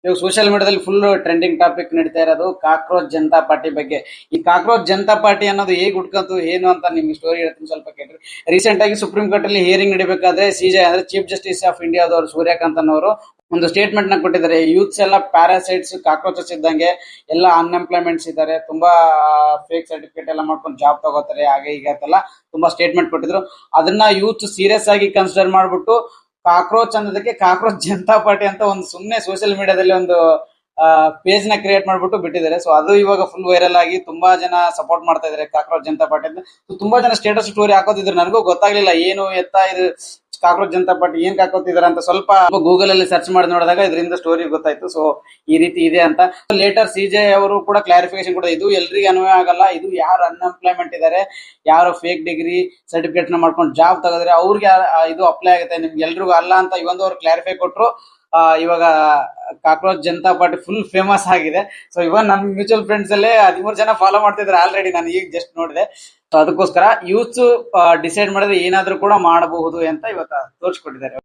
ಇವಾಗ ಸೋಷಿಯಲ್ ಮೀಡಿಯಾದಲ್ಲಿ full trending topic ನಡೀತಾ ಇರೋದು ಕಾಕ್ರೋಚ್ ಜನತಾ ಪಾರ್ಟಿ ಬಗ್ಗೆ. ಈ ಕಾಕ್ರೋಚ್ ಜನತಾ ಪಾರ್ಟಿ ಅನ್ನೋದು ಹೇಗ್ ಹುಟ್ಕಂತು ಏನು ಅಂತ ನಿಮ್ಗೆ ಸ್ಟೋರಿ ಹೇಳ್ತೀನಿ, ಸ್ವಲ್ಪ ಕೇಳ್ರಿ. ರೀಸೆಂಟ್ ಆಗಿ ಸುಪ್ರೀಂ ಕೋರ್ಟ್ ಅಲ್ಲಿ ಹಿಯರಿಂಗ್ ನಡಿಬೇಕಾದ್ರೆ ಸಿಜೆ ಅಂದ್ರೆ ಚೀಫ್ ಜಸ್ಟಿಸ್ ಆಫ್ ಇಂಡಿಯಾದವರು ಸೂರ್ಯಕಾಂತ್ ಅನ್ನೋರು ಒಂದು ಸ್ಟೇಟ್ಮೆಂಟ್ ನ ಕೊಟ್ಟಿದ್ದಾರೆ. ಯೂತ್ಸ್ ಎಲ್ಲ ಪ್ಯಾರಾಸೈಟ್ಸ್ ಕಾಕ್ರೋಚಸ್ ಇದ್ದಂಗೆ, ಎಲ್ಲ ಅನ್ಎಂಪ್ಲಾಯ್ಮೆಂಟ್ಸ್ ಇದ್ದಾರೆ, ತುಂಬಾ ಫೇಕ್ ಸರ್ಟಿಫಿಕೇಟ್ ಎಲ್ಲ ಮಾಡ್ಕೊಂಡು ಜಾಬ್ ತಗೋತಾರೆ, ಹಾಗೆ ಈಗ ಅಂತೆಲ್ಲ ತುಂಬಾ ಸ್ಟೇಟ್ಮೆಂಟ್ ಕೊಟ್ಟಿದ್ರು. ಅದನ್ನ ಯೂತ್ ಸೀರಿಯಸ್ ಆಗಿ ಕನ್ಸಿಡರ್ ಮಾಡ್ಬಿಟ್ಟು ಕಾಕ್ರೋಚ್ ಅನ್ನೋದಕ್ಕೆ ಕಾಕ್ರೋಚ್ ಜನತಾ ಪಾರ್ಟಿ ಅಂತ ಒಂದು ಸುಮ್ಮನೆ ಸೋಷಿಯಲ್ ಮೀಡಿಯಾದಲ್ಲಿ ಒಂದು ಪೇಜ್ ನ ಕ್ರಿಯೇಟ್ ಮಾಡ್ಬಿಟ್ಟು ಬಿಟ್ಟಿದ್ದಾರೆ. ಸೊ ಅದು ಇವಾಗ ಫುಲ್ ವೈರಲ್ ಆಗಿ ತುಂಬಾ ಜನ ಸಪೋರ್ಟ್ ಮಾಡ್ತಾ ಇದಾರೆ ಕಾಕ್ರೋಚ್ ಜನತಾ ಪಾರ್ಟಿ ಅಂತ. So ತುಂಬಾ ಜನ ಸ್ಟೇಟಸ್ ಸ್ಟೋರಿ ಹಾಕೋತಿದ್ರು, ನನಗೂ ಗೊತ್ತಾಗ್ಲಿಲ್ಲ ಏನು ಎತ್ತ ಇದು ಕಾಕ್ರೋಚ್ ಜನತಾ ಪಾರ್ಟಿ ಏನ್ ಹಾಕೋತಿದಾರೆ ಅಂತ. ಸ್ವಲ್ಪ ಗೂಗಲ್ ಅಲ್ಲಿ ಸರ್ಚ್ ಮಾಡಿ ನೋಡಿದಾಗ ಇದರಿಂದ ಸ್ಟೋರಿ ಗೊತ್ತಾಯ್ತು. ಸೊ ಈ ರೀತಿ ಇದೆ ಅಂತ. ಲೇಟರ್ ಸಿಜೆ ಅವರು ಕೂಡ ಕ್ಲಾರಿಫಿಕೇಶನ್ ಕೂಡ, ಇದು ಎಲ್ರಿಗೂ ಅನ್ವಯ ಆಗಲ್ಲ, ಇದು ಯಾರು ಅನ್ಎಂಪ್ಲಾಯ್ಮೆಂಟ್ ಇದಾರೆ, ಯಾರು ಫೇಕ್ ಡಿಗ್ರಿ ಸರ್ಟಿಫಿಕೇಟ್ ನ ಮಾಡ್ಕೊಂಡು ಜಾಬ್ ತಗೋದ್ರೆ ಅವ್ರಿಗೆ ಇದು ಅಪ್ಲೈ ಆಗುತ್ತೆ, ನಿಮ್ಗೆ ಎಲ್ರಿಗೂ ಅಲ್ಲ ಅಂತ ಇವೊಂದು ಅವ್ರು ಕ್ಲಾರಿಫೈ ಕೊಟ್ರು. ಇವಾಗ cockroach Janata party full famous ಆಗಿದೆ. ಸೊ ಇವನ್ ನಮ್ ಮ್ಯೂಚುವಲ್ ಫ್ರೆಂಡ್ಸ್ ಅಲ್ಲೇ 13 ಜನ ಫಾಲೋ ಮಾಡ್ತಿದ್ದಾರೆ ಆಲ್ರೆಡಿ, ನಾನು ಈಗ ಜಸ್ಟ್ ನೋಡಿದೆ. ಸೊ ಅದಕ್ಕೋಸ್ಕರ ಯೂತ್ಸ್ ಡಿಸೈಡ್ ಮಾಡಿದ್ರೆ ಏನಾದ್ರೂ ಕೂಡ ಮಾಡಬಹುದು ಅಂತ ಇವತ್ತು ತೋರಿಸ್ಕೊಟ್ಟಿದ್ದಾರೆ.